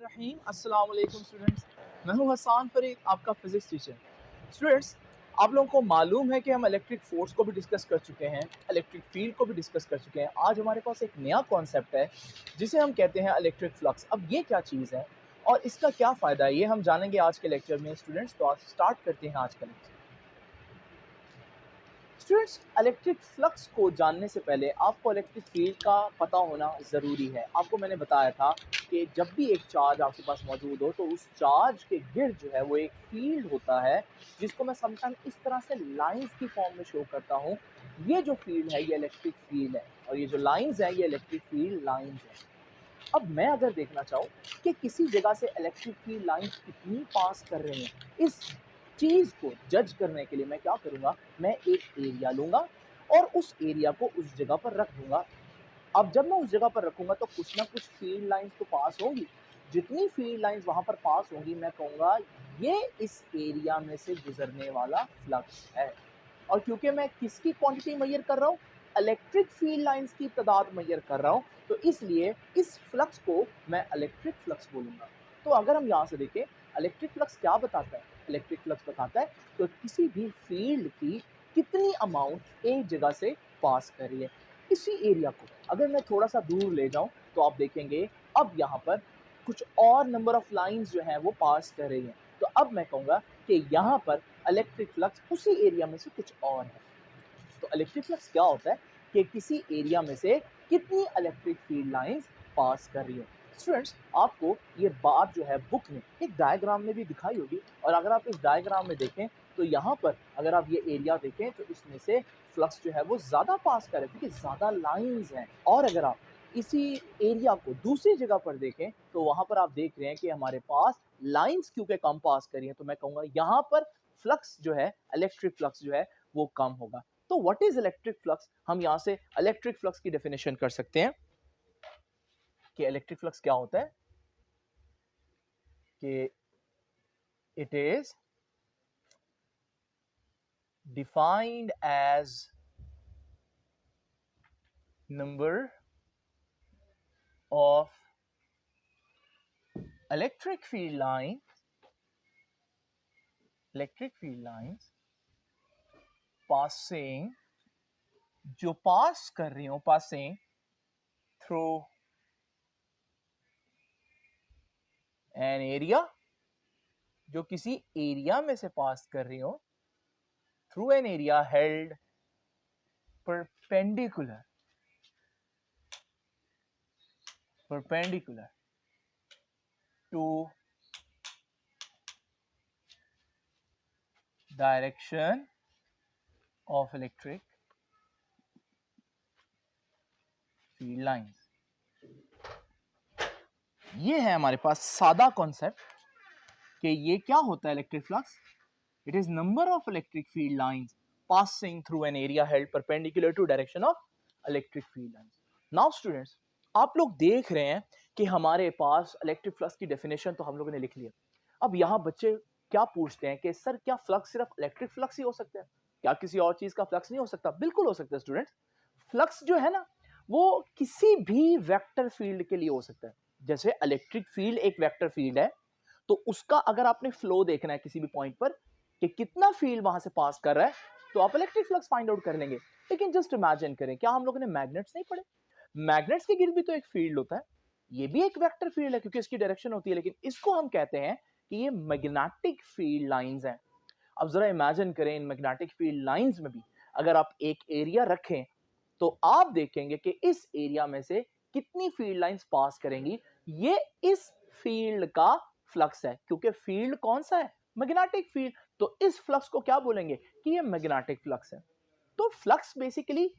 रहीम अस्सलाम वालेकुम स्टूडेंट्स। मैं हूं हसन फरीद, आपका फिजिक्स टीचर। स्टूडेंट्स, आप लोगों को मालूम है कि हम इलेक्ट्रिक फोर्स को भी डिस्कस कर चुके हैं, इलेक्ट्रिक फील्ड को भी डिस्कस कर चुके हैं। आज हमारे पास एक नया कॉन्सेप्ट है जिसे हम कहते हैं इलेक्ट्रिक फ्लक्स। अब ये क्या चीज़ है और इसका क्या फ़ायदा है, ये हम जानेंगे आज के लेक्चर में। स्टूडेंट्स, तो आज स्टार्ट करते हैं आज का लेक्चर। स्टूडेंट्स, इलेक्ट्रिक फ्लक्स को जानने से पहले आपको इलेक्ट्रिक फील्ड का पता होना ज़रूरी है। आपको मैंने बताया था कि जब भी एक चार्ज आपके पास मौजूद हो तो उस चार्ज के गिर्द जो है वो एक फील्ड होता है, जिसको मैं समटाइम इस तरह से लाइंस की फॉर्म में शो करता हूँ। ये जो फील्ड है ये इलेक्ट्रिक फील्ड है और ये जो लाइंस है ये इलेक्ट्रिक फील्ड लाइंस है। अब मैं अगर देखना चाहूँ कि किसी जगह से इलेक्ट्रिक फील्ड लाइंस कितनी पास कर रहे हैं, इस चीज़ को जज करने के लिए मैं क्या करूँगा, मैं एक एरिया लूँगा और उस एरिया को उस जगह पर रख दूँगा। अब जब मैं उस जगह पर रखूँगा तो कुछ ना कुछ फील्ड लाइंस तो पास होंगी। जितनी फील्ड लाइंस वहाँ पर पास होंगी, मैं कहूँगा ये इस एरिया में से गुजरने वाला फ्लक्स है। और क्योंकि मैं किसकी क्वांटिटी मेजर कर रहा हूँ, इलेक्ट्रिक फील्ड लाइंस की तादाद मेजर कर रहा हूँ, तो इसलिए इस फ्लक्स को मैं इलेक्ट्रिक फ्लक्स बोलूँगा। तो अगर हम यहाँ से देखें, इलेक्ट्रिक फ्लक्स क्या बताता है? इलेक्ट्रिक फ्लक्स बताता है तो किसी भी फील्ड की कितनी अमाउंट एक जगह से पास कर रही है। इसी एरिया को अगर मैं थोड़ा सा दूर ले जाऊं तो आप देखेंगे अब यहाँ पर कुछ और नंबर ऑफ लाइंस जो हैं वो पास कर रही हैं। तो अब मैं कहूँगा कि यहाँ पर इलेक्ट्रिक फ्लक्स उसी एरिया में से कुछ और है। तो इलेक्ट्रिक फ्लक्स क्या होता है कि किसी एरिया में से कितनी इलेक्ट्रिक फील्ड लाइंस पास कर रही है। स्टूडेंट्स, आपको ये बात जो है बुक में एक डायग्राम में भी दिखाई होगी, और अगर आप इस डायग्राम में देखें तो यहाँ पर अगर आप ये एरिया देखें तो इसमें से फ्लक्स जो है वो ज़्यादा पास कर रहे हैं क्योंकि ज़्यादा लाइंस हैं। और अगर आप इसी एरिया को दूसरी जगह पर देखें तो वहाँ पर आप देख रहे हैं कि हमारे पास लाइंस क्योंकि कम पास कर रही हैं, तो मैं कहूँगा यहाँ पर फ्लक्स जो है, इलेक्ट्रिक फ्लक्स जो है वो कम होगा। तो व्हाट इज इलेक्ट्रिक फ्लक्स? हम यहां से इलेक्ट्रिक फ्लक्स की डेफिनेशन कर सकते हैं कि इलेक्ट्रिक फ्लक्स क्या होता है, कि it is defined as number of electric field lines passing, जो पास कर रही हो, पासिंग थ्रू एन एरिया, जो किसी एरिया में से पास कर रही हो, through an area held perpendicular to direction of electric field lines। ये है हमारे पास सादा कॉन्सेप्ट कि ये क्या होता है electric flux. It is number of electric field lines passing through an area held perpendicular to direction of electric field lines. Now students, आप लोग देख रहे हैं कि हमारे पास इलेक्ट्रिक फ्लक्स की डेफिनेशन तो हम लोगों ने लिख लिया। अब यहाँ बच्चे क्या पूछते हैं कि सर क्या फ्लक्स सिर्फ इलेक्ट्रिक फ्लक्स ही हो सकता है, क्या किसी और चीज का फ्लक्स नहीं हो सकता? बिल्कुल हो सकता है स्टूडेंट्स। फ्लक्स जो है ना वो किसी भी वेक्टर फील्ड के लिए हो सकता है। जैसे इलेक्ट्रिक फील्ड एक वेक्टर फील्ड है, तो उसका अगर आपने फ्लो देखना है किसी भी पॉइंट पर कि कितना फील्ड वहां से पास कर रहा है, तो आप इलेक्ट्रिक फ्लक्स फाइंड आउट कर लेंगे। लेकिन जस्ट इमेजिन करें, क्या हम लोगों ने मैग्नेट्स नहीं पढ़े? मैग्नेट्स के गिर्द भी तो एक फील्ड होता है, ये भी एक वेक्टर फील्ड है क्योंकि इसकी डायरेक्शन होती है, लेकिन इसको हम कहते हैं कि ये मैग्नेटिक फील्ड लाइंस हैं। अब जरा इमेजिन करें, इन मैग्नेटिक फील्ड लाइंस में भी अगर आप एक एरिया रखें तो आप देखेंगे कि इस एरिया में से कितनी फील्ड लाइंस पास करेंगी। ये इस फील्ड का फ्लक्स है, क्योंकि फील्ड कौन सा है? Magnetic field. तो इस फ्लक्स को क्या बोलेंगे कि ये मैग्नेटिक फ्लक्स है। तो फ्लक्स बेसिकली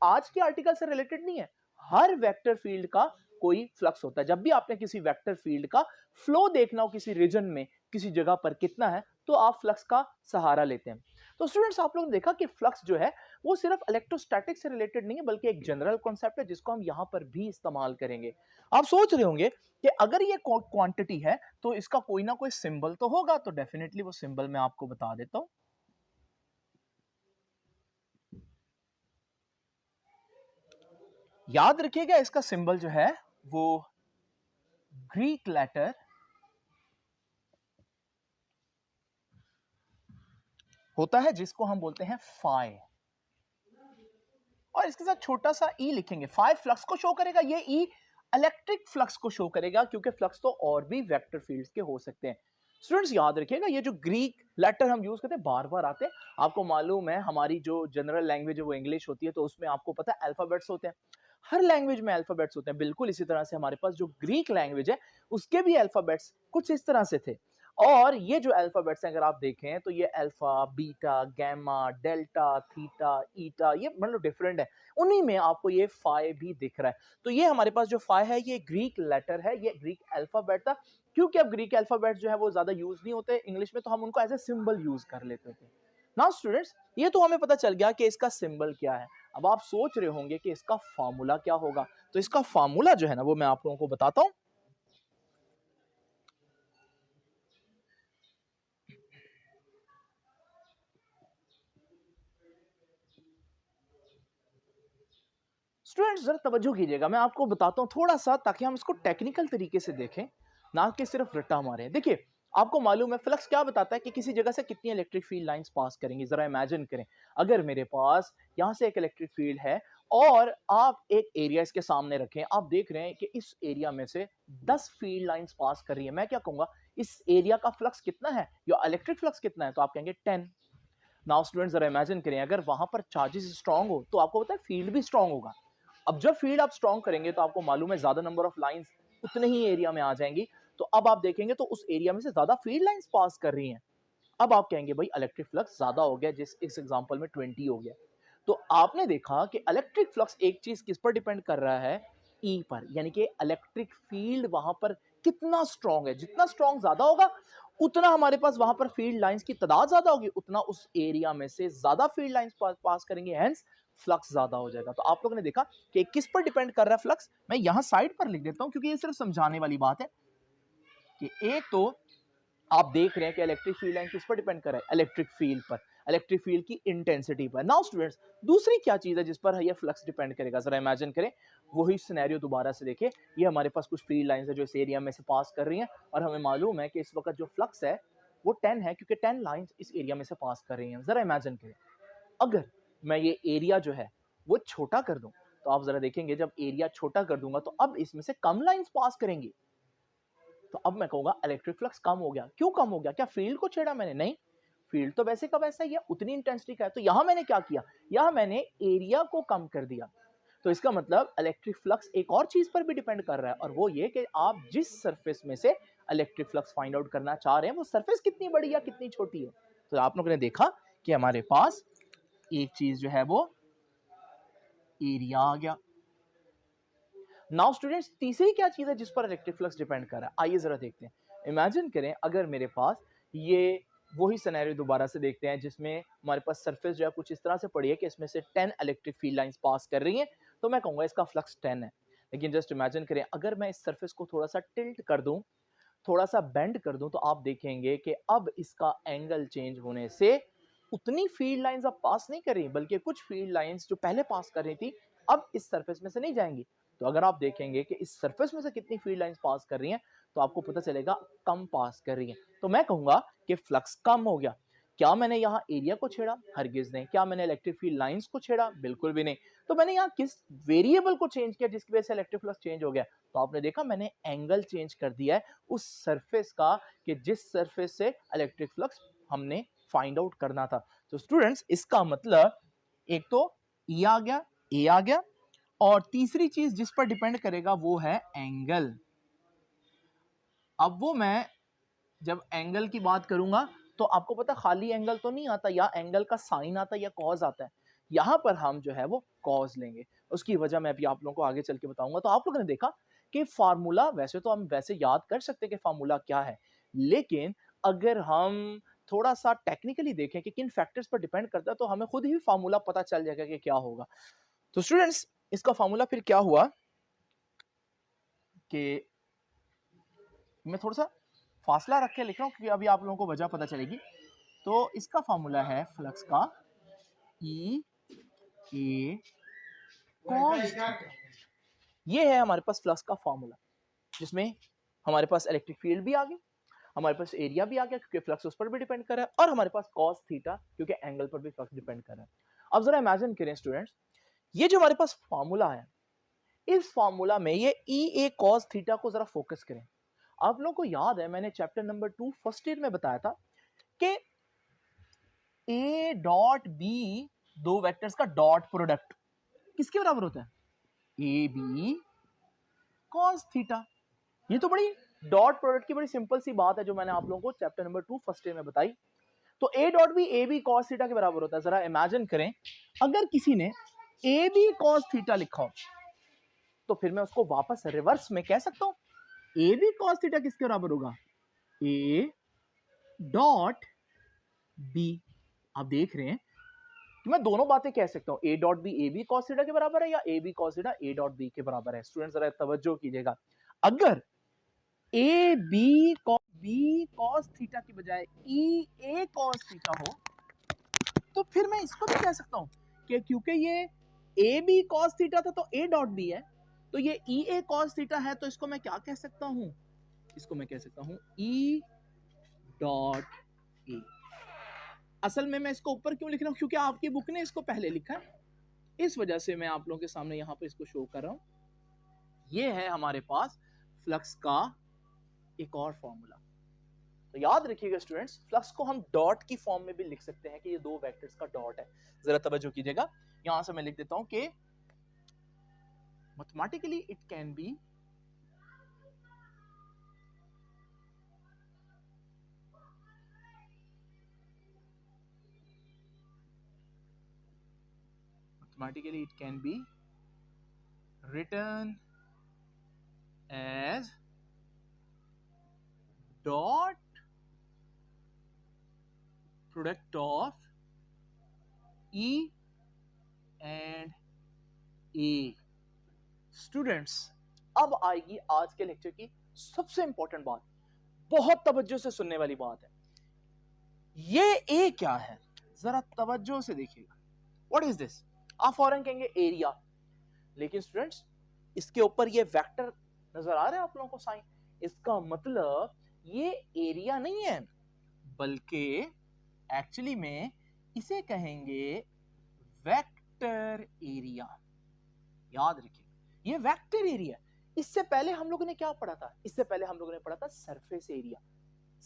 आज के आर्टिकल से रिलेटेड नहीं है, हर वेक्टर फील्ड का कोई फ्लक्स होता है। जब भी आपने किसी वेक्टर फील्ड का फ्लो देखना हो किसी रीजन में, किसी जगह पर कितना है, तो आप फ्लक्स का सहारा लेते हैं। तो स्टूडेंट्स, आप लोगों ने देखा कि फ्लक्स जो है वो सिर्फ इलेक्ट्रोस्टैटिक से रिलेटेड नहीं है, बल्कि एक जनरल कॉन्सेप्ट है जिसको हम यहां पर भी इस्तेमाल करेंगे। आप सोच रहे होंगे कि अगर ये क्वांटिटी है तो इसका कोई ना कोई सिंबल तो होगा, तो डेफिनेटली वो सिंबल मैं आपको बता देता हूं। याद रखिएगा, इसका सिंबल जो है वो ग्रीक लेटर होता है जिसको हम बोलते हैं फाई, और इसके साथ छोटा सा ई लिखेंगे। फाई फ्लक्स को शो करेगा, ये ई इलेक्ट्रिक फ्लक्स को शो करेगा, क्योंकि फ्लक्स तो और भी वेक्टर फील्ड्स के हो सकते हैं। स्टूडेंट्स याद रखिएगा, ये जो ग्रीक लेटर हम यूज करते हैं बार बार आते हैं। आपको मालूम है हमारी जो जनरल लैंग्वेज है वो इंग्लिश होती है, तो उसमें आपको पता है अल्फाबेट्स होते हैं, हर लैंग्वेज में अल्फाबेट्स होते हैं। बिल्कुल इसी तरह से हमारे पास जो ग्रीक लैंग्वेज है उसके भी अल्फाबेट्स कुछ इस तरह से थे। और ये जो अल्फाबेट्स हैं अगर आप देखें तो ये alpha, beta, gamma, delta, theta, eta, ये मतलब डिफरेंट है। उन्हीं में आपको ये फाई भी दिख रहा है। तो ये हमारे पास जो फाई है ये ग्रीक लेटर है, ये ग्रीक अल्फाबेट था। क्योंकि अब ग्रीक अल्फाबेट जो है वो ज्यादा यूज नहीं होते इंग्लिश में, तो हम उनको एज ए सिंबल यूज कर लेते थे। नाउ स्टूडेंट्स, ये तो हमें पता चल गया कि इसका सिंबल क्या है। अब आप सोच रहे होंगे कि इसका फार्मूला क्या होगा, तो इसका फार्मूला जो है ना वो मैं आप लोगों को बताता हूं। स्टूडेंट्स जरा तवज्जो कीजिएगा, मैं आपको बताता हूँ थोड़ा सा ताकि हम इसको टेक्निकल तरीके से देखें, ना कि सिर्फ रट्टा मारे। देखिए, आपको मालूम है फ्लक्स क्या बताता है कि किसी जगह से कितनी इलेक्ट्रिक फील्ड लाइंस पास करेंगी। जरा इमेजिन करें, अगर मेरे पास यहाँ से एक इलेक्ट्रिक फील्ड है और आप एक एरिया इसके सामने रखें, आप देख रहे हैं कि इस एरिया में से 10 फील्ड लाइंस पास कर रही है। मैं क्या कहूंगा, इस एरिया का फ्लक्स कितना है या इलेक्ट्रिक फ्लक्स कितना है, तो आप कहेंगे 10। नाउ स्टूडेंट्स जरा इमेजिन करें, अगर वहां पर चार्जेस स्ट्रांग हो तो आपको पता है फील्ड भी स्ट्रांग होगा। अब जब फील्ड आप स्ट्रांग करेंगे तो आपको मालूम है ज्यादा नंबर ऑफ लाइंस उतने ही एरिया में आ जाएंगी। तो अब आप देखेंगे तो उस एरिया में से ज्यादा फील्ड लाइंस पास कर रही हैं। अब आप कहेंगे भाई इलेक्ट्रिक फ्लक्स ज्यादा हो गया, जिस इस एग्जांपल में 20 हो गया। तो आपने देखा कि इलेक्ट्रिक फ्लक्स एक चीज किस पर डिपेंड कर रहा है, ई पर, यानी कि इलेक्ट्रिक फील्ड वहां पर कितना स्ट्रांग है। जितना स्ट्रांग ज्यादा होगा उतना हमारे पास वहां पर फील्ड लाइंस की तादाद ज्यादा होगी, उतना उस एरिया में से ज्यादा फील्ड लाइंस पास करेंगे, हेंस फ्लक्स ज्यादा हो जाएगा। तो आप लोगों ने देखा कि किस पर डिपेंड कर रहा है फ्लक्स। मैं यहां साइड पर लिख देता हूं क्योंकि ये सिर्फ समझाने वाली बात है कि एक तो आप देख रहे हैं कि इलेक्ट्रिक फील्ड लाइन किस पर डिपेंड कर रहा है, इलेक्ट्रिक फील्ड पर, इलेक्ट्रिक फील्ड की इंटेंसिटी पर। नाउ स्टूडेंट्स, दूसरी क्या चीज है जिस पर ये फ्लक्स डिपेंड करेगा, जरा इमेजिन करें, वही सिनेरियो दोबारा से देखें। ये हमारे पास कुछ फील्ड लाइंस है जो इस एरिया में से पास कर रही हैं, और हमें मालूम है कि इस वक्त जो फ्लक्स है वो 10 है, क्योंकि 10 लाइंस इस एरिया में से पास कर रही हैं। जरा इमेजिन करें, अगर मैं ये एरिया जो है वो छोटा कर दूं, तो आप जरा देखेंगे जब एरिया छोटा कर दूंगा तो अब इसमें से कम लाइंस पास करेंगी। तो अब मैं कहूंगा इलेक्ट्रिक फ्लक्स कम हो गया। क्यों कम हो गया, क्या फील्ड को छेड़ा मैंने? नहीं, फील्ड तो वैसे का वैसा ही है, उतनी इंटेंसिटी का है। तो यहां मैंने क्या किया, यहां मैंने एरिया को कम कर दिया। तो इसका मतलब इलेक्ट्रिक फ्लक्स एक और चीज पर भी डिपेंड कर रहा है, और वो ये कि आप जिस सरफेस में से इलेक्ट्रिक फ्लक्स फाइंड आउट करना चाह रहे हैं वो सरफेस कितनी बड़ी या कितनी छोटी है। तो आप लोगों ने देखा कि हमारे पास एक चीज जो है वो एरिया आ गया। नाउ स्टूडेंट्स, तीसरी क्या चीज है जिस पर इलेक्ट्रिक फ्लक्स डिपेंड कर रहा है, आइए जरा देखते हैं। इमेजिन करें अगर मेरे पास ये वही सिनेरियो दोबारा से देखते हैं जिसमें हमारे पास सरफेस जो है कुछ इस तरह से पड़ी है कि इसमें से 10 इलेक्ट्रिक फील्ड लाइंस पास कर रही हैं, तो मैं कहूंगा इसका फ्लक्स 10 है। लेकिन जस्ट इमेजिन करें अगर मैं इस सरफेस को थोड़ा सा टिल्ट कर दूं, थोड़ा सा बेंड कर दूं, तो आप देखेंगे कि अब इसका एंगल चेंज होने से उतनी फील्ड लाइंस अब पास नहीं कर रही, बल्कि कुछ फील्ड लाइंस जो पहले पास कर रही थी अब इस सरफेस में से नहीं जाएंगी। तो अगर आप देखेंगे कि इस सरफेस में से कितनी फील्ड लाइंस पास कर रही हैं, तो आपको पता चलेगा कम पास कर रही हैं। तो मैं कहूंगा कि फ्लक्स कम हो गया। क्या मैंने यहाँ एरिया को छेड़ा? हरगिज नहीं। क्या मैंने इलेक्ट्रिक फील्ड लाइंस को छेड़ा? बिल्कुल भी नहीं। तो मैंने यहाँ किस वेरिएबल को चेंज किया जिसकी वजह से इलेक्ट्रिक फ्लक्स चेंज हो गया? तो आपने देखा मैंने एंगल चेंज कर दिया है उस सरफेस का, कि जिस सरफेस से इलेक्ट्रिक फ्लक्स हमने फाइंड आउट करना था। तो स्टूडेंट्स, इसका मतलब एक तो ई आ गया, ए आ गया, और तीसरी चीज जिस पर डिपेंड करेगा वो है एंगल। अब वो मैं जब एंगल की बात करूंगा तो आपको पता खाली एंगल तो नहीं आता, या एंगल का साइन आता है या कॉज आता है। यहां पर हम जो है वो कॉज लेंगे, उसकी वजह मैं भी आप लोगों को आगे चल के बताऊंगा। तो आप लोगों ने देखा कि फार्मूला वैसे तो हम वैसे याद कर सकते हैं कि फार्मूला क्या है, लेकिन अगर हम थोड़ा सा टेक्निकली देखें कि किन फैक्टर्स पर डिपेंड करता है तो हमें खुद ही फार्मूला पता चल जाएगा कि क्या होगा। तो स्टूडेंट्स, इसका फार्मूला फिर क्या हुआ कि मैं थोड़ा सा फासला रख के लिख रहा हूं क्योंकि अभी आप लोगों को वजह पता चलेगी। तो इसका फार्मूला है फ्लक्स का ई ए कॉस। ये है हमारे पास फ्लक्स का फार्मूला, जिसमें हमारे पास इलेक्ट्रिक फील्ड भी आ गई हमारे पास एरिया भी आ गया क्योंकि फ्लक्स उस पर भी डिपेंड कर रहा है, और हमारे पास cos थीटा क्योंकि एंगल पर भी फ्लक्स डिपेंड कर रहा है। अब जरा इमेजिन करें स्टूडेंट्स, ये जो हमारे पास फॉर्मूला है, इस फॉर्मूला में ये ई ए cos थीटा को जरा फोकस करें। आप लोगों को याद है मैंने चैप्टर नंबर 2 फर्स्ट ईयर में बताया था कि ए डॉट बी, दो वेक्टर्स का डॉट प्रोडक्ट किसके बराबर होता है? A B cos theta. ये तो बड़ी डॉट प्रोडक्ट की बड़ी सिंपल सी बात है जो मैंने आप लोगों को चैप्टर नंबर 2 फर्स्ट ईयर में बताई। तो A dot B A B cos theta के बराबर होता है। जरा इमेजिन करें अगर किसी ने ए बी cos थीटा लिखा हो तो फिर मैं उसको वापस रिवर्स में कह सकता हूं ए बी cos थीटा किसके बराबर होगा? A dot B. आप देख रहे हैं कि मैं दोनों बातें कह सकता हूं, A dot B A B cos theta के बराबर है या A B cos theta A dot B के बराबर है। स्टूडेंट जरा तवज्जो कीजिएगा, अगर ए बी cos थीटा की बजाय ई ए cos थीटा हो तो फिर मैं इसको भी कह सकता हूं कि क्योंकि ये ए बी cos थीटा था तो ए डॉट बी है, तो ये ई ए cos थीटा है, तो इसको मैं क्या कह सकता हूं? इसको मैं कह सकता हूं ई डॉट ए। असल में मैं इसको ऊपर क्यों लिख रहा हूं? क्योंकि आपकी बुक ने इसको पहले लिखा है, इस वजह से मैं आप लोगों के सामने यहां पर इसको शो कर रहा हूं। ये है हमारे पास फ्लक्स का एक और फॉर्मूला। तो याद रखिएगा स्टूडेंट्स, फ्लक्स को हम डॉट की फॉर्म में भी लिख सकते हैं कि ये दो वेक्टर्स का डॉट है। जरा तवज्जो कीजिएगा, यहां से मैं लिख देता हूं कि mathematically it can B written as dot product of E and A। Students अब आएगी आज के लेक्चर की सबसे इंपॉर्टेंट बात, बहुत तवज्जो से सुनने वाली बात है। ये ए क्या है? जरा तवज्जो से देखिएगा। What is this? आप फौरन कहेंगे एरिया, लेकिन स्टूडेंट्स इसके ऊपर ये वेक्टर नजर आ रहा है आप लोगों को साइन, इसका मतलब ये एरिया नहीं है, बल्कि एक्चुअली में इसे कहेंगे वेक्टर एरिया। याद रखिए ये वेक्टर एरिया। इससे पहले हम लोगों ने क्या पढ़ा था? इससे पहले हम लोगों ने पढ़ा था सरफेस एरिया।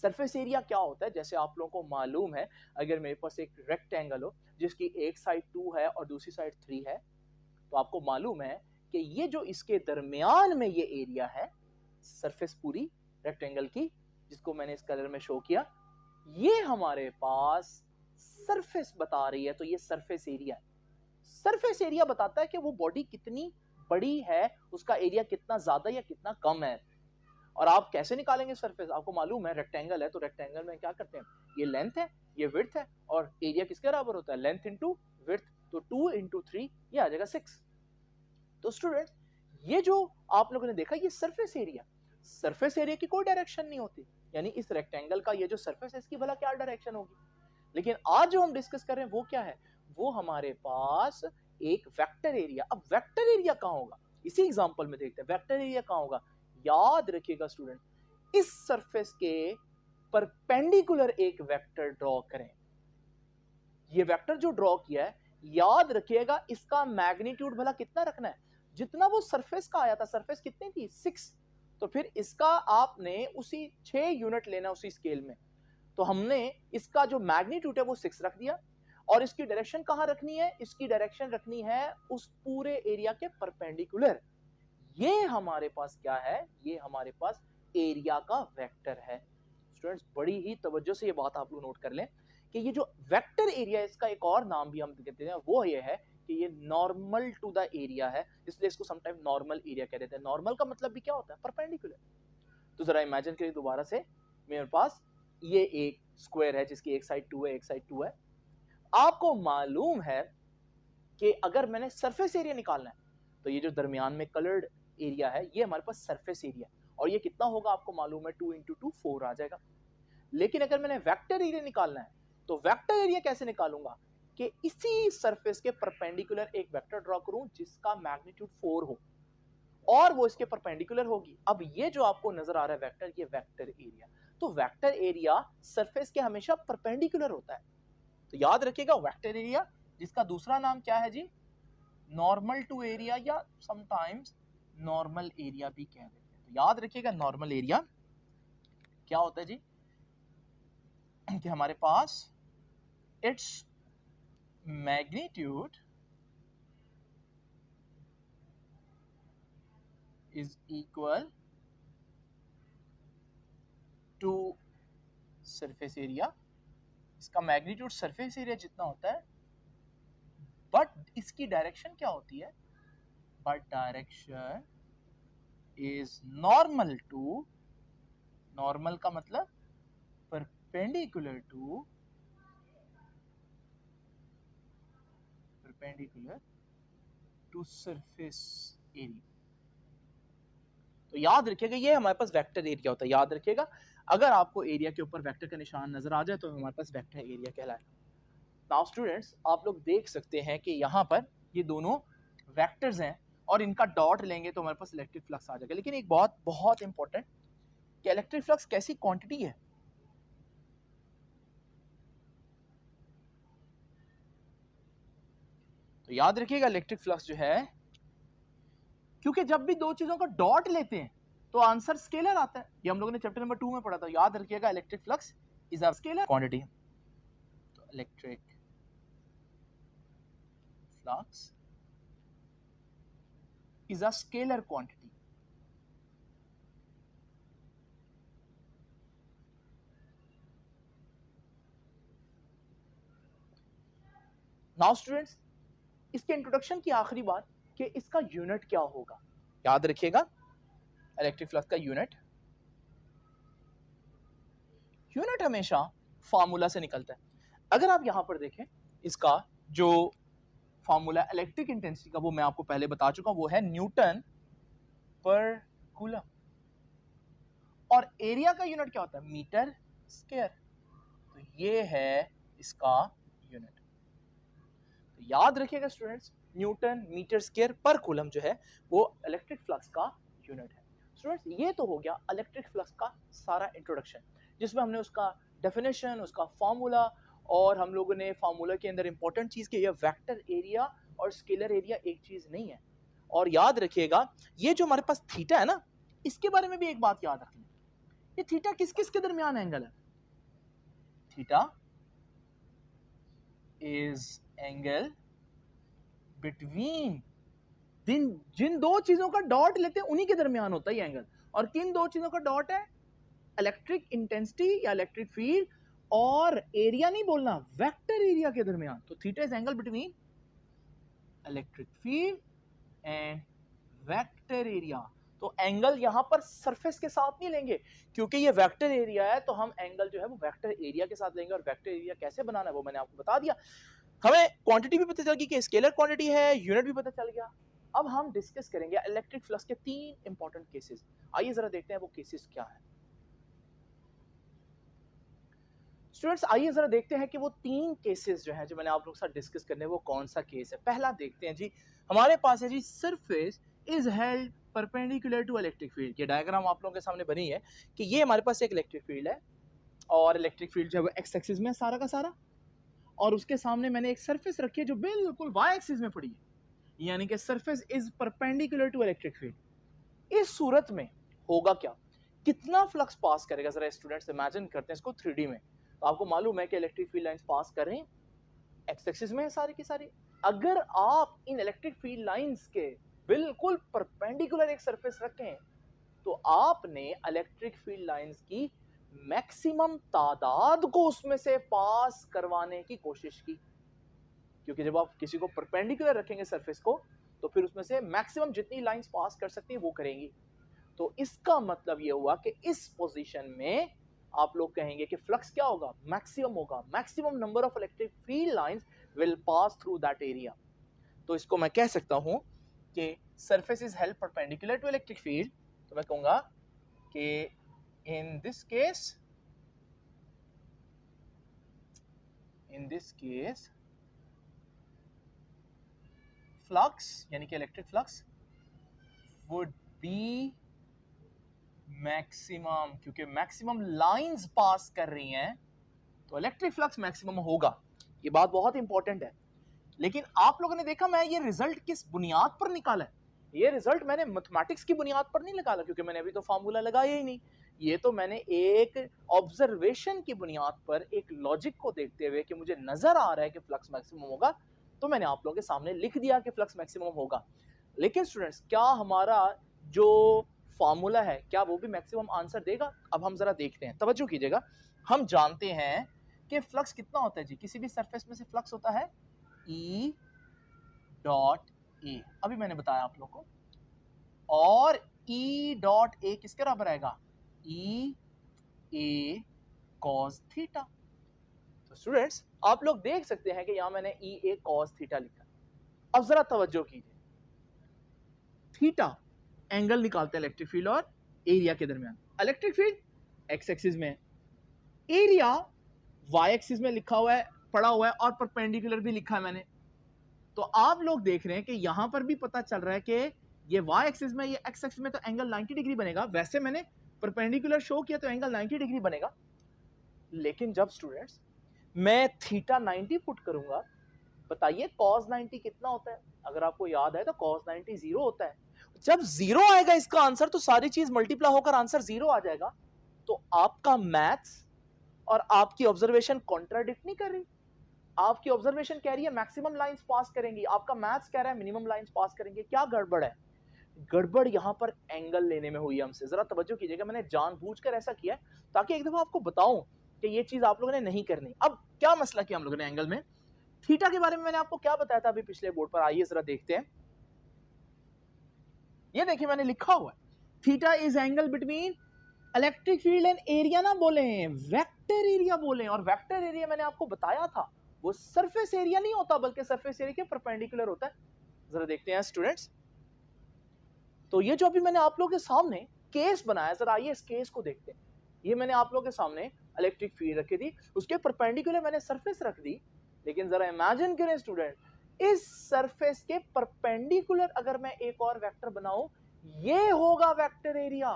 सरफेस एरिया क्या होता है? जैसे आप लोगों को मालूम है, अगर मेरे पास एक रेक्टेंगल हो जिसकी एक साइड 2 है और दूसरी साइड 3 है, तो आपको मालूम है कि ये जो इसके दरमियान में ये एरिया है, सरफेस पूरी रेक्टेंगल की, जिसको मैंने इस कलर में शो किया, ये हमारे पास सरफेस बता रही है। तो ये सरफेस एरिया है। सरफेस एरिया बताता है कि वो बॉडी कितनी बड़ी है, उसका एरिया कितना ज्यादा या कितना कम है। और आप कैसे निकालेंगे सरफेस? आपको मालूम है रेक्टेंगल है, तो रेक्टेंगल में क्या करते हैं, ये लेंथ है, ये विड्थ है, और एरिया किसके बराबर होता है? Length into width. तो 2 इंटू 3 ये आ जाएगा 6। तो स्टूडेंट्स ये जो आप लोगों ने देखा ये सरफेस एरिया, सरफेस एरिया की कोई डायरेक्शन नहीं होती, यानी इस रेक्टेंगल का ये जो सरफेस है इसकी भला क्या डायरेक्शन होगी। लेकिन आज जो हम डिस्कस कर रहे हैं वो क्या है? वो हमारे पास एक वेक्टर एरिया। अब वेक्टर एरिया कहां होगा? इसी एग्जांपल में देखते हैं वेक्टर एरिया कहां होगा। याद रखिएगा स्टूडेंट, इस सरफेस के परपेंडिकुलर एक वेक्टर ड्रॉ करें। ये वेक्टर जो ड्रॉ किया है, याद रखिएगा इसका मैग्नीट्यूड भला कितना रखना है? जितना वो सरफेस का आया था, सरफेस कितनी थी? 6। तो फिर इसका आपने उसी 6 यूनिट लेना उसी स्केल में। तो हमने इसका जो मैग्नीट्यूड है वो 6 रख दिया, और इसकी डायरेक्शन कहां रखनी है? इसकी डायरेक्शन रखनी है उस पूरे एरिया के परपेंडिकुलर। ये हमारे पास क्या है? ये हमारे पास एरिया का वेक्टर है। स्टूडेंट्स बड़ी ही तवज्जो से ये बात आप लोग नोट कर लें कि ये जो वेक्टर एरिया है इसका एक और नाम भी हम कहते हैं, वो ये है कि ये नॉर्मल टू द एरिया है, इसलिए इसको समटाइम नॉर्मल एरिया कह देते हैं। नॉर्मल का मतलब भी क्या होता है? परपेंडिकुलर। तो जरा इमेजिन करिए दोबारा से, मेरे पास ये एक स्क्वायर है जिसकी एक साइड 2 है, एक साइड 2 है। आपको मालूम है कि अगर मैंने सरफेस एरिया निकालना है तो ये जो दरमियान में कलर्ड एरिया है ये हमारे पास सरफेस एरिया, और ये कितना होगा आपको मालूम है? 2 इंटू 2 4 आ जाएगा। लेकिन अगर मैंने वेक्टर एरिया निकालना है तो वेक्टर एरिया कैसे निकालूंगा? कि इसी सरफेस के परपेंडिकुलर एक वेक्टर ड्रॉ करूं जिसका मैग्नीट्यूड 4 हो और वो इसके परपेंडिकुलर होगी। अब ये जो आपको नजर आ रहा है वेक्टर, ये वेक्टर एरिया। तो वेक्टर एरिया सरफेस के हमेशा परपेंडिकुलर होता है। तो याद रखिएगा वेक्टर एरिया, जिसका दूसरा नाम क्या है जी, नॉर्मल टू एरिया या समटाइम्स नॉर्मल एरिया भी कह देते हैं। तो याद रखिएगा नॉर्मल एरिया क्या होता है जी, कि हमारे पास its magnitude is equal to surface area. इसका मैग्नीट्यूड सरफेस एरिया जितना होता है, बट इसकी डायरेक्शन क्या होती है, but direction is normal to, normal का मतलब परपेंडिकुलर टू सरफेस एरिया। तो याद रखिएगा ये हमारे पास वेक्टर एरिया होता है। याद रखिएगा अगर आपको एरिया के ऊपर वेक्टर का निशान नजर आ जाए तो हमारे पास वेक्टर एरिया कहलाएगा। नाउ स्टूडेंट्स, आप लोग देख सकते हैं कि यहाँ पर ये दोनों वेक्टर्स हैं और इनका डॉट लेंगे तो हमारे पास इलेक्ट्रिक फ्लक्स आ जाएगा। लेकिन एक बहुत बहुत इंपॉर्टेंट, कि इलेक्ट्रिक फ्लक्स कैसी क्वांटिटी है। तो याद रखिएगा इलेक्ट्रिक फ्लक्स जो है, क्योंकि जब भी दो चीजों का डॉट लेते हैं तो आंसर स्केलर आता है। ये हम लोगों ने चैप्टर नंबर 2 में पढ़ा था। याद रखिएगा electric flux is a scalar quantity. तो electric flux is a scalar quantity. Now students, इसके इंट्रोडक्शन की आखिरी बात कि इसका यूनिट क्या होगा। याद रखिएगा इलेक्ट्रिक फ्लक्स का यूनिट हमेशा फार्मूला से निकलता है। अगर आप यहां पर देखें, इसका जो फार्मूला इलेक्ट्रिक इंटेंसिटी का वो मैं आपको पहले बता चुका हूं, वो है न्यूटन पर कूलम। और एरिया का यूनिट क्या होता है, मीटर स्क्वायर। तो ये है इसका यूनिट। तो याद रखिएगा स्टूडेंट्स, न्यूटन मीटर स्क्वायर पर कूलम जो है वो इलेक्ट्रिक फ्लक्स का यूनिट है। स्टूडेंट्स, ये तो हो गया इलेक्ट्रिक फ्लक्स का सारा इंट्रोडक्शन, जिसमें हमने उसका डेफिनेशन, उसका फार्मूला, और हम लोगों ने फार्मूला के अंदर इंपॉर्टेंट चीज की, ये वेक्टर एरिया और स्केलर एरिया एक चीज नहीं है। और याद रखिएगा ये जो हमारे पास थीटा है ना, इसके बारे में भी एक बात याद रखनी, ये थीटा किस किस के दरमियान एंगल है। थीटा इज एंगल बिटवीन, जिन दो चीजों का डॉट लेते हैं उन्हीं के दरमियान होता है एंगल। और किन दो चीजों का डॉट है, इलेक्ट्रिक इंटेंसिटी या इलेक्ट्रिक फील्ड और एरिया नहीं बोलना, वेक्टर एरिया के दरमियान। तो theta is angle between electric field and vector area. तो एंगल यहां पर सरफेस के साथ नहीं लेंगे, क्योंकि ये वेक्टर एरिया है, तो हम एंगल जो है वो वेक्टर एरिया के साथ लेंगे। और वेक्टर एरिया कैसे बनाना है वो मैंने आपको बता दिया। हमें क्वांटिटी भी पता चल गई कि स्केलर क्वांटिटी है, यूनिट भी पता चल गया। अब हम डिस्कस करेंगे इलेक्ट्रिक फ्लक्स के 3 इंपॉर्टेंट केसेस। आइए जरा देखते हैं वो केसेस क्या है। स्टूडेंट्स, आइए जरा देखते हैं कि वो 3 केसेस जो हैं जो मैंने आप लोगों के साथ डिस्कस करने हैं वो कौन सा केस है। पहला देखते हैं जी, हमारे पास है जी surface is held perpendicular to electric field. ये डायग्राम आप लोगों के सामने बनी है कि ये हमारे पास एक इलेक्ट्रिक फील्ड है और इलेक्ट्रिक फील्ड जो है वो एक्स एक्सिस में है सारा का सारा, और उसके सामने मैंने एक सरफेस रखी है जो बिल्कुल वाई एक्सिस में पड़ी है, यानी कि surface is perpendicular to electric field. इस सूरत में होगा क्या, कितना फ्लक्स पास करेगा, जरा स्टूडेंट्स इमेजिन करते हैं इसको 3D में। तो आपको मालूम है कि इलेक्ट्रिक फील्ड लाइंस पास कर रहे हैं एक्स एक्सिस में है सारी की सारी। अगर आप इन इलेक्ट्रिक फील्ड लाइंस के बिल्कुल परपेंडिकुलर एक सरफेस रखें तो आपने इलेक्ट्रिक फील्ड लाइंस की मैक्सिमम तादाद को उसमें से पास करवाने की कोशिश की, क्योंकि जब आप किसी को परपेंडिकुलर रखेंगे सरफेस को तो फिर उसमें से मैक्सिमम जितनी लाइंस पास कर सकती है वो करेंगी। तो इसका मतलब ये हुआ कि इस पोजीशन में आप लोग कहेंगे कि फ्लक्स क्या होगा, मैक्सिमम होगा। Maximum number of electric field lines will pass through that area. तो इसको मैं कह सकता हूं कि surface is held perpendicular to electric field. तो मैं कहूंगा कि इन दिस केस फ्लक्स यानी कि electric flux would be maximum, क्योंकि मैक्सिमम लाइंस पास कर रही हैं तो इलेक्ट्रिक फ्लक्स मैक्सिमम होगा। ये बात बहुत इंपॉर्टेंट है। लेकिन आप लोगों ने देखा मैं ये रिजल्ट किस बुनियाद पर निकाला है? ये रिजल्ट मैंने मैथमेटिक्स की बुनियाद पर नहीं निकाला, क्योंकि मैंने अभी तो फार्मूला लगाया ही नहीं। ये तो मैंने एक ऑब्जर्वेशन की बुनियाद पर, एक लॉजिक को देखते हुए कि मुझे नजर आ रहा है कि फ्लक्स मैक्सिमम होगा, तो मैंने आप लोगों के सामने लिख दिया कि फ्लक्स मैक्सिमम होगा। लेकिन स्टूडेंट्स, क्या हमारा जो फार्मूला है क्या वो भी मैक्सिमम आंसर देगा? अब हम जरा देखते हैं, तवज्जो कीजिएगा। हम जानते हैं कि फ्लक्स कितना होता है जी, किसी भी सरफेस में से फ्लक्स होता है E डॉट ए, अभी मैंने बताया आप लोग को। और E डॉट ए किसके बराबर आएगा? E A cos theta. तो स्टूडेंट्स, आप लोग देख सकते हैं कि यहां मैंने E A cos थीटा लिखा। अब जरा तवज्जो कीजिए, थीटा एंगल निकालते हैं इलेक्ट्रिक फील्ड और एरिया के दरमियान। इलेक्ट्रिक फील्ड एक्स एक्सिस में, एरिया वाई एक्सिस में लिखा हुआ है, पड़ा हुआ है, और परपेंडिकुलर भी लिखा है मैंने। तो आप लोग देख रहे हैं कि यहां पर भी पता चल रहा है कि ये वाई एक्सिस में, ये एक्स एक्सिस में तो एंगल 90 डिग्री बनेगा। वैसे मैंने परपेंडिकुलर शो किया तो एंगल 90 डिग्री बनेगा। लेकिन जब स्टूडेंट्स मैं थीटा 90 पुट करूंगा, बताइए cos 90 कितना होता है? अगर आपको याद है तो cos 90 जीरो होता है। जब जीरो आएगा इसका आंसर, तो सारी चीज मल्टीप्लाई होकर आंसर जीरो आ जाएगा। तो आपका मैथ्स और आपकी ऑब्जर्वेशन कॉन्ट्राडिक्ट नहीं कर रही। आपकी ऑब्जर्वेशन कह रही है मैक्सिमम लाइंस पास करेंगी, आपका मैथ्स कह रहा है मिनिमम लाइंस पास करेंगे। क्या गड़बड़ है? गड़बड़ यहां पर एंगल लेने में हुई है हमसे। जरा तवज्जो कीजिएगा, मैंने जानबूझकर ऐसा किया है ताकि एक दफा आपको बताऊं कि ये चीज आप लोगों ने नहीं करनी। अब क्या मसला किया हम लोगों ने एंगल में? थीटा के बारे में मैंने आपको क्या बताया था अभी पिछले बोर्ड पर? आइए जरा देखते हैं। ये देखिए मैंने लिखा हुआ है, theta is angle between electric field and area ना बोले हैं, वेक्टर एरिया बोले हैं। और वेक्टर एरिया मैंने आपको बताया था वो सरफेस एरिया नहीं होता, बल्कि सरफेस एरिया के परपेंडिकुलर होता है। जरा देखते हैं स्टूडेंट्स। तो ये जो अभी मैंने आप लोगों के सामने केस बनाया, जरा आइए इस केस को देखते हैं। ये मैंने आप लोगों के सामने इलेक्ट्रिक फील्ड रखी थी, उसके परपेंडिकुलर मैंने सरफेस रख दी। लेकिन जरा इमेजिन करें स्टूडेंट, इस सरफेस के परपेंडिकुलर अगर मैं एक और वेक्टर बनाऊं, ये होगा वेक्टर एरिया।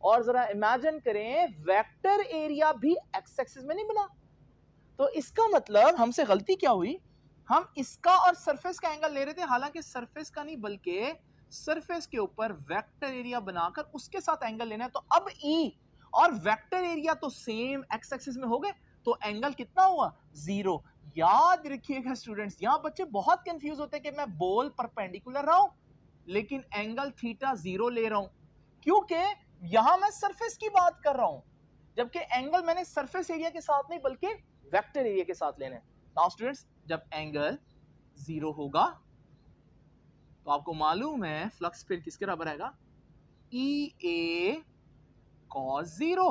और जरा इमेजिन करें, वेक्टर एरिया भी एक्स एक्सिस में नहीं बना। तो इसका मतलब हमसे गलती क्या हुई, हम इसका और सरफेस का एंगल ले रहे थे, हालांकि सरफेस का नहीं बल्कि सरफेस के ऊपर वेक्टर एरिया बनाकर उसके साथ एंगल लेना है। तो अब ई और वेक्टर एरिया तो सेम एक्स एक्सिस में हो गए, तो एंगल कितना हुआ? जीरो। याद रखिएगा स्टूडेंट्स, यहां बच्चे बहुत कंफ्यूज होते हैं कि मैं बोल परपेंडिकुलर रहा हूं लेकिन एंगल थीटा जीरो ले रहा हूं, क्योंकि यहां मैं सरफेस की बात कर रहा हूं, जबकि एंगल मैंने सरफेस एरिया के साथ नहीं बल्कि वेक्टर एरिया के साथ लेना है। नाउ स्टूडेंट्स, जब एंगल जीरो होगा तो आपको मालूम है फ्लक्स फिर किसके बराबर आएगा? ई ए कॉस जीरो।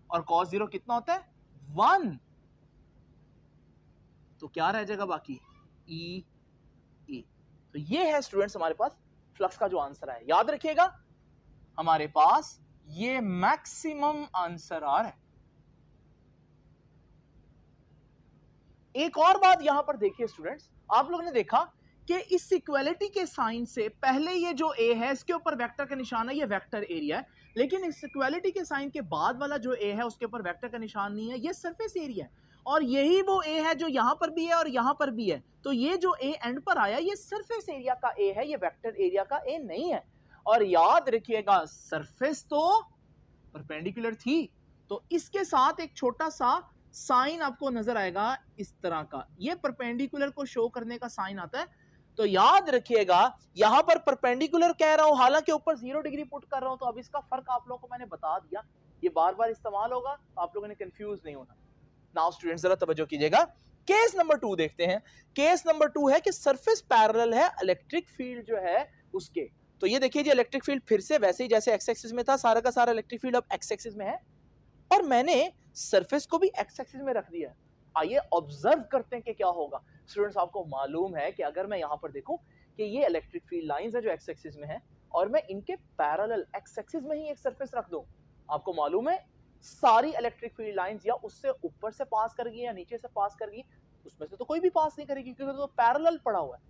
और कॉस जीरो कितना होता है? 1। तो क्या रह जाएगा बाकी? ई ए। तो ये है स्टूडेंट्स हमारे पास फ्लक्स का जो आंसर है। याद रखिएगा, हमारे पास ये मैक्सिमम आंसर आ रहा है। एक और बात यहां पर देखिए स्टूडेंट्स, आप लोगों ने देखा कि इस इक्वालिटी के साइन से पहले ये जो ए है इसके ऊपर वेक्टर का निशान है, ये वेक्टर एरिया है। लेकिन इस इक्वालिटी के साइन के बाद वाला जो ए है उसके ऊपर वेक्टर का निशान नहीं है, ये सरफेस एरिया है। और यही वो ए है जो यहां पर भी है और यहां पर भी है। तो ये जो ए एंड पर आया ये सरफेस एरिया का ए है, ये वेक्टर एरिया का ए नहीं है। और याद रखिएगा, सरफेस तो परपेंडिकुलर थी, तो इसके साथ एक छोटा सा साइन आपको नजर आएगा इस तरह का, ये परपेंडिकुलर को शो करने का साइन आता है। तो याद रखिएगा, यहां पर परपेंडिकुलर कह रहा हूं हालांकि ऊपर 0 डिग्री पुट कर रहा हूं, तो अब इसका फर्क आप लोगों को मैंने बता दिया, ये बार बार इस्तेमाल होगा तो आप लोगों ने कंफ्यूज नहीं होना। नाउ स्टूडेंट्स जरा तवज्जो कीजिएगा, केस नंबर 2 देखते हैं। केस नंबर 2 है कि सरफेस पैरेलल है इलेक्ट्रिक फील्ड जो है उसके। तो ये देखिए जी, इलेक्ट्रिक फील्ड फिर से वैसे ही जैसे एक्स एक्सिस में था, सारा का सारा इलेक्ट्रिक फील्ड अब एक्स एक्सिस में है, और मैंने सरफेस को भी एक्स एक्सिस में रख दिया है। आइए ऑब्जर्व करते हैं कि क्या होगा। स्टूडेंट्स, आपको मालूम है कि अगर मैं यहां पर देखूं कि ये इलेक्ट्रिक फील्ड लाइंस है जो एक्स एक्सिस में है, और मैं इनके पैरेलल एक्स एक्सिस में ही एक सरफेस रख दूं, आपको मालूम है सारी इलेक्ट्रिक फील्ड लाइंस या उससे ऊपर से पास कर गई या नीचे से पास कर गई, उसमें से तो कोई भी पास नहीं करेगी क्योंकि तो पैरेलल पड़ा हुआ है।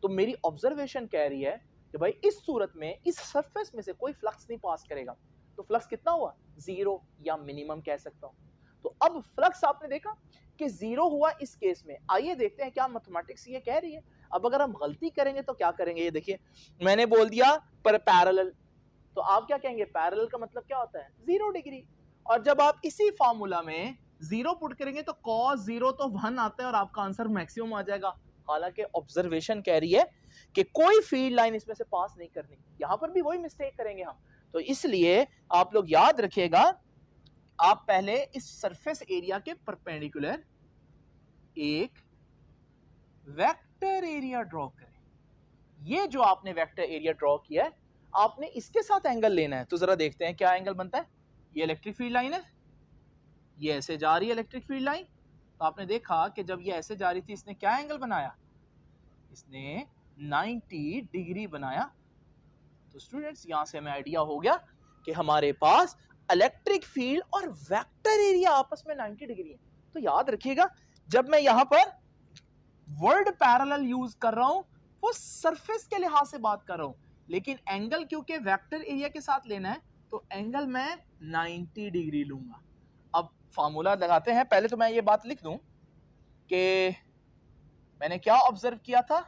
तो मेरी ऑब्जर्वेशन कह रही है कि भाई इस सूरत में इस सरफेस में से कोई फ्लक्स नहीं पास करेगा। तो फ्लक्स कितना हुआ, जीरो या मिनिमम कह सकता हूं। तो अब फ्लक्स आपने देखा कि जीरो हुआ इस केस में। आइए देखते हैं क्या मैथमेटिक्स ये कह रही है। अब अगर हम गलती करेंगे तो क्या करेंगे, ये देखिए मैंने बोल दिया पर पैरेलल, तो आप क्या कहेंगे, पैरेलल का मतलब क्या होता है, 0 डिग्री। और जब आप इसी फार्मूला में जीरो पुट करेंगे तो cos जीरो तो 1 आता है और आपका आंसर मैक्सिमम आ जाएगा। हालांकि ऑब्जर्वेशन कह रही है कि कोई फील्ड लाइन इसमें से पास नहीं करनी, यहां पर भी वही मिस्टेक करेंगे हम। तो इसलिए आप लोग याद रखिएगा, आप पहले इस सरफेस एरिया के परपेंडिकुलर एक वेक्टर एरिया ड्रॉ करें। ये जो आपने वेक्टर एरिया ड्रॉ किया है, आपने इसके साथ एंगल लेना है। तो जरा देखते हैं क्या एंगल बनता है। ये इलेक्ट्रिक फील्ड लाइन है, ये ऐसे जा रही है इलेक्ट्रिक फील्ड लाइन। तो आपने देखा कि जब ये ऐसे जा रही थी, इसने क्या एंगल बनाया, इसने 90 डिग्री बनाया। तो स्टूडेंट्स यहां से हमें आइडिया हो गया कि हमारे पास इलेक्ट्रिक फील्ड और वेक्टर एरिया आपस में 90 डिग्री है। तो याद रखिएगा, जब मैं यहां पर वर्ड पैरेलल यूज कर रहा हूं, वो सरफेस के लिहाज से बात कर रहा हूं, लेकिन एंगल क्योंकि वेक्टर एरिया के साथ लेना है, तो एंगल मैं 90 डिग्री लूंगा। अब फार्मूला लगाते हैं। पहले तो मैं ये बात लिख दूं कि मैंने क्या ऑब्जर्व किया था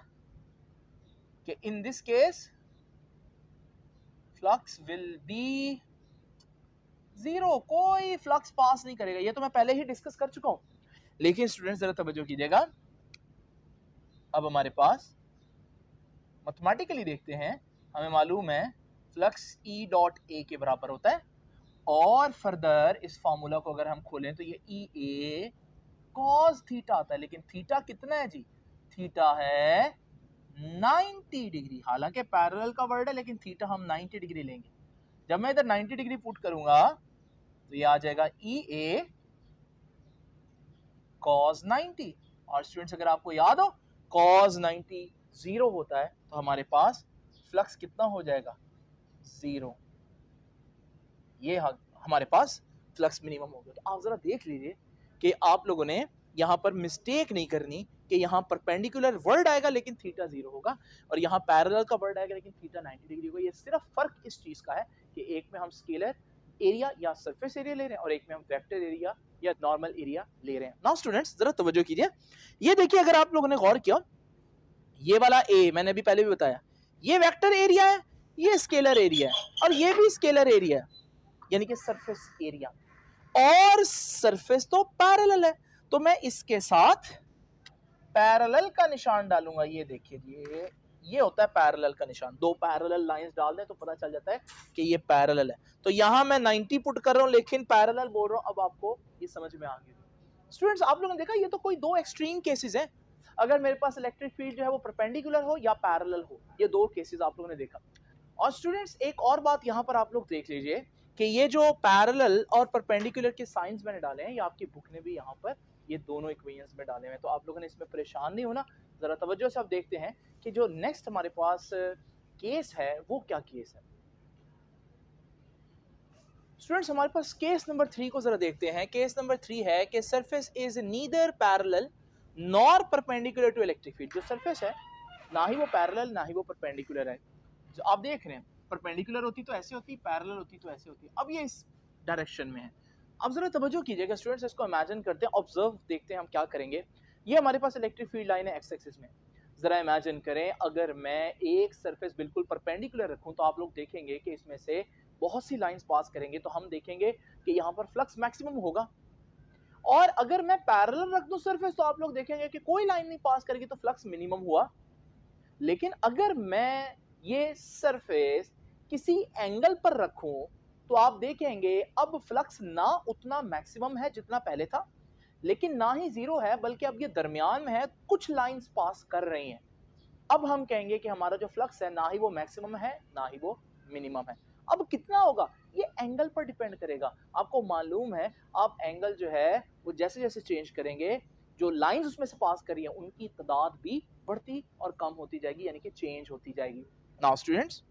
कि in this case flux will be zero, कोई फ्लक्स पास नहीं करेगा। ये तो मैं पहले ही डिस्कस कर चुका हूं, लेकिन स्टूडेंट्स जरा तवज्जो कीजिएगा। अब हमारे पास मैथमेटिकली देखते हैं, हमें मालूम है फ्लक्स ई डॉट ए के बराबर होता है, और फर्दर इस फार्मूला को अगर हम खोलें तो ये ई ए कॉस थीटा आता है। लेकिन थीटा कितना है जी, थीटा है 90 डिग्री। हालांकि पैरेलल का वर्ड है, लेकिन थीटा हम 90 डिग्री लेंगे। जब मैं इधर 90 डिग्री पुट करूंगा तो ये आ जाएगा ई ए कॉस 90। और स्टूडेंट्स अगर आपको याद हो कॉस 90 जीरो होता है, तो हमारे पास फ्लक्स कितना हो जाएगा, जीरो। ये हमारे पास फ्लक्स मिनिमम हो गया। तो आप जरा देख लीजिए कि आप लोगों ने यहाँ पर मिस्टेक नहीं करनी कि यहाँ परपेंडिकुलर वर्ड आएगा लेकिन थीटा जीरो होगा, और यहाँ पैरेलल का वर्ड आएगा लेकिन थीटा 90 डिग्री होगा। ये सिर्फ फर्क इस चीज का है कि एक में हम स्केलर एरिया या सरफेस एरिया ले रहे हैं और एक में हम वेक्टर एरिया या नॉर्मल एरिया ले रहे हैं। नाउ स्टूडेंट्स जरा तवज्जो कीजिए, ये देखिए अगर आप लोगों ने गौर किया, ये वाला ए मैंने अभी पहले भी बताया, ये वेक्टर एरिया है, ये स्केलर एरिया है, और ये भी स्केलर एरिया है, यानी कि सरफेस एरिया। और सरफेस तो पैरेलल है, तो मैं इसके साथ पैरेलल का निशान डालूंगा। ये देखिए, ये होता है पैरेलल का निशान। दो पैरेलल लाइंस डाल दें तो पता चल जाता है कि ये पैरेलल है। तो यहां मैं 90 पुट कर रहा हूं लेकिन पैरेलल बोल रहा हूं। अब आपको ये समझ में आ गया स्टूडेंट्स। आप लोगों ने देखा, ये तो कोई दो एक्सट्रीम केसेस हैं। अगर मेरे पास इलेक्ट्रिक फील्ड जो है वो परपेंडिकुलर हो या पैरेलल हो, ये दो केसेस आप लोगों ने देखा। और स्टूडेंट्स एक और बात यहाँ पर आप लोग देख लीजिए कि ये जो पैरेलल और परपेंडिकुलर के साइंस मैंने डाले हैं, ये आपकी बुक ने भी यहाँ पर ये दोनों इक्वेशंस में डाले हैं, तो आप लोगों ने इसमें परेशान नहीं होना। जरा तवज्जो से आप देखते हैं कि जो नेक्स्ट हमारे पास केस है वो क्या केस है। स्टूडेंट्स हमारे पास केस नंबर 3 को जरा देखते हैं। केस नंबर 3 है कि surface is neither parallel nor perpendicular to electric field. जो सरफेस है ना ही वो पैरेलल ना ही वो परपेंडिकुलर है। जो आप देख रहे हैं, परपेंडिकुलर होती तो ऐसे होती, पैरेलल होती तो ऐसे होती। अब ये इस डायरेक्शन में है। अब जरा तवज्जो कीजिएगा स्टूडेंट्स, इसको इमेजिन करते हैं, ऑब्जर्व देखते हैं हम क्या करेंगे। ये हमारे पास इलेक्ट्रिक फील्ड लाइन है एक्स एक्सिस में। जरा इमेजिन करें अगर मैं एक सरफेस बिल्कुल परपेंडिकुलर रखूं, तो आप लोग देखेंगे कि इसमें से बहुत सी लाइंस पास करेंगे, तो हम देखेंगे कि यहाँ पर फ्लक्स मैक्सिमम होगा। और अगर मैं पैरेलल रख दूं सरफेस, तो आप लोग देखेंगे कि कोई लाइन नहीं पास करेगी, तो फ्लक्स मिनिमम हुआ। लेकिन अगर मैं ये सरफेस किसी एंगल पर रखूं, तो आप देखेंगे अब फ्लक्स ना उतना मैक्सिमम है जितना पहले था, लेकिन ना ही जीरो है, बल्कि अब ये दरमियान में है, कुछ लाइंस पास कर रही हैं। अब हम कहेंगे कि हमारा जो फ्लक्स है ना ही वो मैक्सिमम है ना ही वो मिनिमम है। अब कितना होगा ये एंगल पर डिपेंड करेगा। आपको मालूम है, आप एंगल जो है वो जैसे जैसे चेंज करेंगे, जो लाइंस उसमें से पास करी है उनकी तादाद भी बढ़ती और कम होती जाएगी, यानी कि चेंज होती जाएगी। नाउ स्टूडेंट्स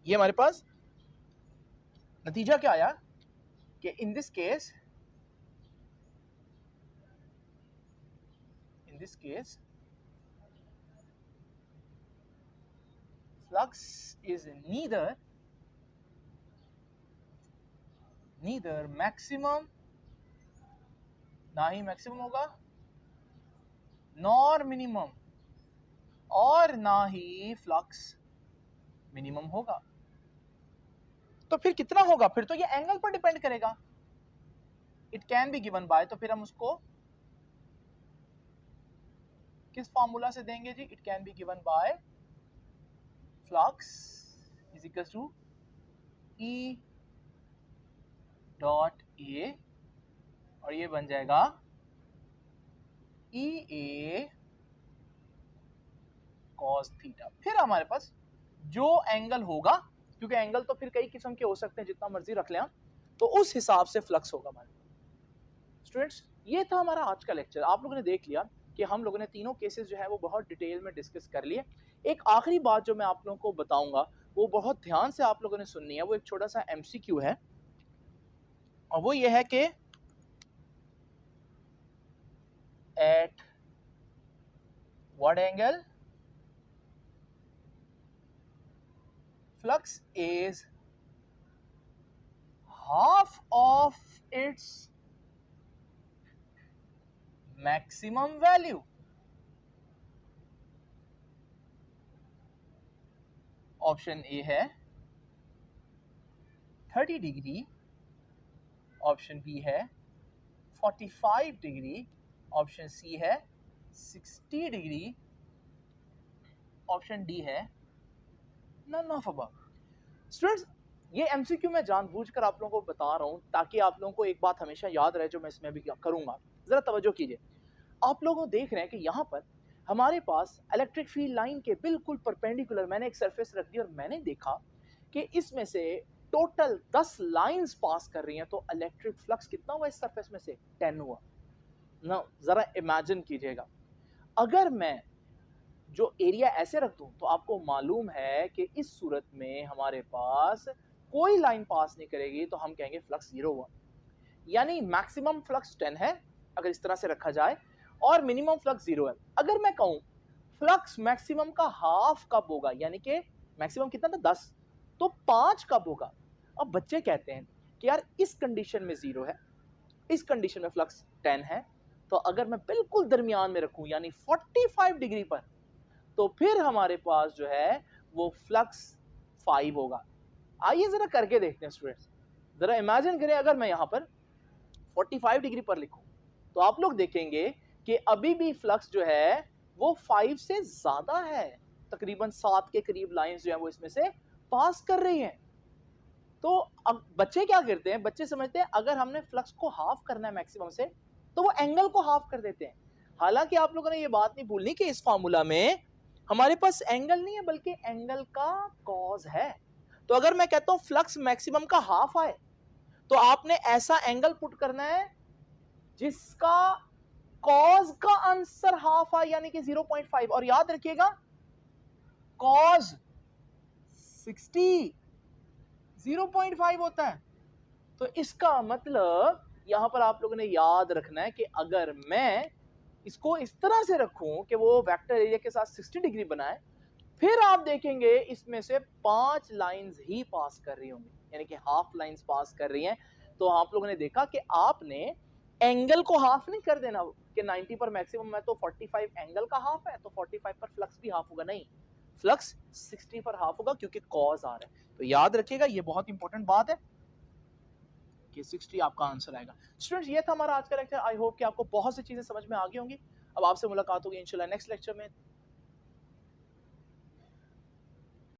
ये हमारे पास नतीजा क्या आया कि in this case flux is neither neither maximum, ना ही मैक्सिमम होगा, नॉर मिनिमम, और ना ही फ्लक्स मिनिमम होगा। तो फिर कितना होगा? फिर तो ये एंगल पर डिपेंड करेगा। It can be given by, तो फिर हम उसको किस फॉर्मूला से देंगे जी? It can be given by flux is equal to E dot A, और ये बन जाएगा ई ए कॉस थीटा। फिर हमारे पास जो एंगल होगा, क्योंकि एंगल तो फिर कई किस्म के हो सकते हैं, जितना मर्जी रख लें हम, तो उस हिसाब से फ्लक्स होगा हमारे। स्टूडेंट्स, ये था हमारा आज का लेक्चर। आप लोगों ने देख लिया कि हम लोगों ने तीनों केसेस जो है वो बहुत डिटेल में डिस्कस कर लिए। एक आखिरी बात जो मैं आप लोगों को बताऊंगा वो बहुत ध्यान से आप लोगों ने सुननी है, वो एक छोटा सा एमसीक्यू है, और वो ये है कि at what angle flux is half of its maximum value. Option A है 30 डिग्री, ऑप्शन बी है 45 डिग्री, ऑप्शन सी है 60 डिग्री, ऑप्शन डी है नन ऑफ अबव। स्टूडेंट्स, ये एमसीक्यू मैं जानबूझकर आप लोगों को बता रहा हूं ताकि आप लोगों को एक बात हमेशा याद रहे जो मैं इसमें भी करूंगा। जरा तवज्जो कीजिए। आप लोग देख रहे हैं कि यहाँ पर हमारे पास इलेक्ट्रिक फील्ड लाइन के बिल्कुल परपेंडिकुलर मैंने एक सरफेस रख दी, और मैंने देखा कि इसमें से टोटल 10 लाइंस पास कर रही हैं, तो इलेक्ट्रिक फ्लक्स कितना हुआ इस सरफेस में से? 10 हुआ ना। जरा इमेजिन कीजिएगा, अगर मैं जो एरिया ऐसे रख दूं तो आपको मालूम है कि इस सूरत में हमारे पास कोई लाइन पास नहीं करेगी, तो हम कहेंगे फ्लक्स 0 हुआ। यानी मैक्सिमम फ्लक्स 10 है अगर इस तरह से रखा जाए, और मिनिमम फ्लक्स 0 है। अगर मैं कहूं फ्लक्स मैक्सिमम का हाफ कब होगा, यानी कि मैक्सिमम कितना था 10, तो 5 कब होगा? अब बच्चे कहते हैं कि यार इस कंडीशन में 0 है, इस कंडीशन में फ्लक्स 10 है, तो अगर मैं बिल्कुल दरमियान में रखूं यानी 45 डिग्री पर, तो फिर हमारे पास जो है वो फ्लक्स 5 होगा। आइए जरा करके देखते हैं स्टूडेंट्स। जरा इमेजिन करें अगर मैं यहां पर 45 डिग्री पर लिखूं, तो आप लोग देखेंगे कि अभी भी फ्लक्स जो है वो 5 से ज्यादा है, तकरीबन 7 के करीब लाइंस जो है वो इसमें से पास कर रही हैं। तो अब बच्चे क्या करते हैं? बच्चे समझते हैं अगर हमने फ्लक्स को हाफ करना है मैक्सिमम से, तो वो एंगल को हाफ कर देते हैं। हालांकि आप लोगों ने ये बात नहीं भूलनी कि इस फॉर्मूला में हमारे पास एंगल नहीं है बल्कि एंगल का कॉज है। तो अगर मैं कहता हूं फ्लक्स मैक्सिमम का हाफ आए, तो आपने ऐसा एंगल पुट करना है जिसका कॉज का आंसर हाफ आए, यानी कि 0.5। और याद रखिएगा कॉज 60 0.5 होता है। तो इसका मतलब यहां पर आप लोगों ने याद रखना है कि अगर मैं इसको इस तरह से रखूं कि वो वेक्टर एरिया के साथ 60 डिग्री बनाए, फिर आप देखेंगे इसमें से 5 लाइंस ही पास कर रही होंगी, यानी कि हाफ लाइंस पास कर रही हैं। तो आप लोगों ने देखा कि आपने एंगल को हाफ नहीं कर देना कि 90 पर मैक्सिमम है तो 45 एंगल का हाफ है, तो 45 पर फ्लक्स भी हाफ होगा, नहीं, फ्लक्स 60 पर हाफ होगा क्योंकि कॉज आ रहा है। तो याद रखिएगा ये बहुत इंपॉर्टेंट बात है कि 60 आपका आंसर आएगा। स्टूडेंट्स, ये था हमारा आज का लेक्चर। आई होप कि आपको बहुत सी चीजें समझ में आ गई होंगी। अब आपसे मुलाकात होगी इंशाल्लाह नेक्स्ट लेक्चर में।